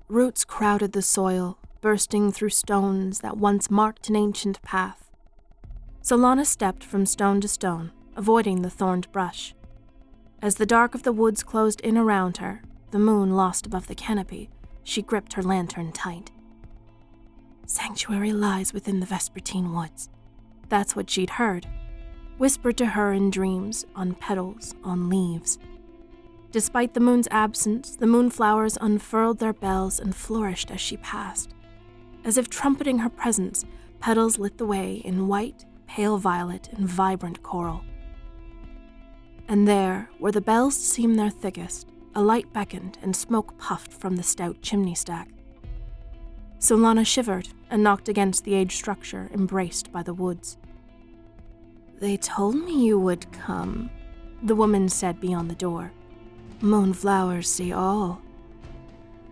Roots crowded the soil, bursting through stones that once marked an ancient path. Solana stepped from stone to stone, avoiding the thorned brush. As the dark of the woods closed in around her, the moon lost above the canopy, she gripped her lantern tight. Sanctuary lies within the Vespertine woods. That's what she'd heard, whispered to her in dreams, on petals, on leaves. Despite the moon's absence, the moonflowers unfurled their bells and flourished as she passed. As if trumpeting her presence, petals lit the way in white, pale violet, and vibrant coral. And there, where the bells seemed their thickest, a light beckoned and smoke puffed from the stout chimney stack. Solana shivered and knocked against the aged structure embraced by the woods. "They told me you would come," the woman said beyond the door. "Moonflowers see all."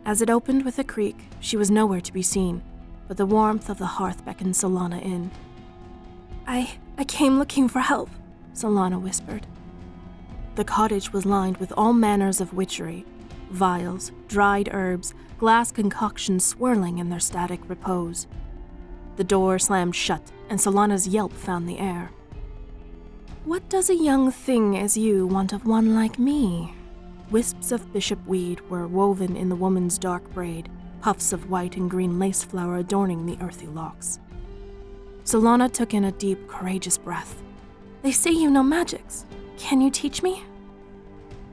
As it opened with a creak, she was nowhere to be seen, but the warmth of the hearth beckoned Solana in. I came looking for help," Solana whispered. The cottage was lined with all manners of witchery, vials, dried herbs, glass concoctions swirling in their static repose. The door slammed shut, and Solana's yelp found the air. "What does a young thing as you want of one like me?" Wisps of bishop weed were woven in the woman's dark braid, puffs of white and green lace flower adorning the earthy locks. Solana took in a deep, courageous breath. "They say you know magics. Can you teach me?"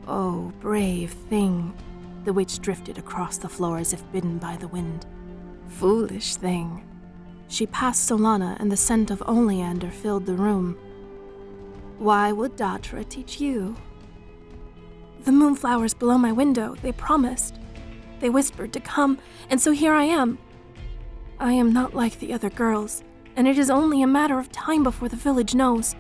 "Oh, brave thing," the witch drifted across the floor as if bidden by the wind. "Foolish thing." She passed Solana, and the scent of oleander filled the room. "Why would Datra teach you?" "The moonflowers below my window, they promised. They whispered to come, and so here I am. I am not like the other girls, and it is only a matter of time before the village knows."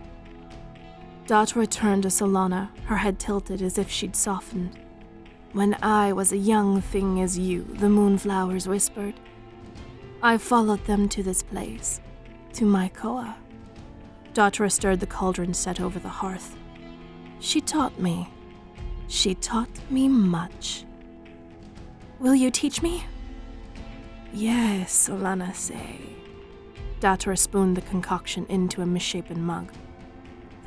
Datra turned to Solana, her head tilted as if she'd softened. "When I was a young thing as you," the moonflowers whispered, "I followed them to this place, to my koa." Datra stirred the cauldron set over the hearth. "She taught me. She taught me much." "Will you teach me?" "Yes, Solana say." Datra spooned the concoction into a misshapen mug.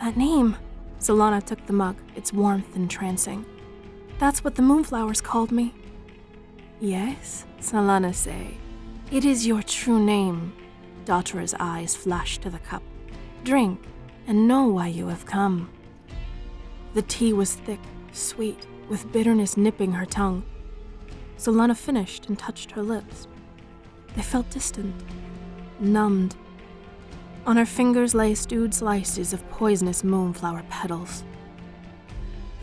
"That name." Solana took the mug, its warmth entrancing. "That's what the moonflowers called me." "Yes, Solana say. It is your true name." Datra's eyes flashed to the cup. "Drink, and know why you have come." The tea was thick, sweet, with bitterness nipping her tongue. Solana finished and touched her lips. They felt distant, numbed. On her fingers lay stewed slices of poisonous moonflower petals.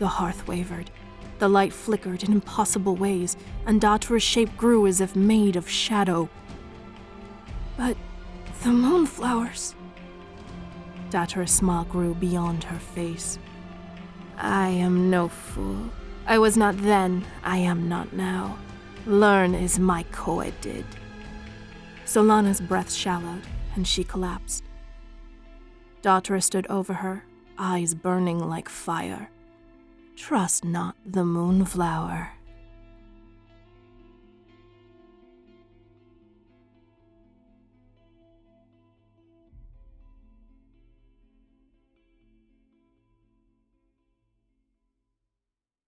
The hearth wavered. The light flickered in impossible ways, and Datra's shape grew as if made of shadow. "But the moonflowers..." Datra's smile grew beyond her face. "I am no fool. I was not then, I am not now. Learn as my koa did." Solana's breath shallowed, and she collapsed. Datra stood over her, eyes burning like fire. "Trust not the moonflower."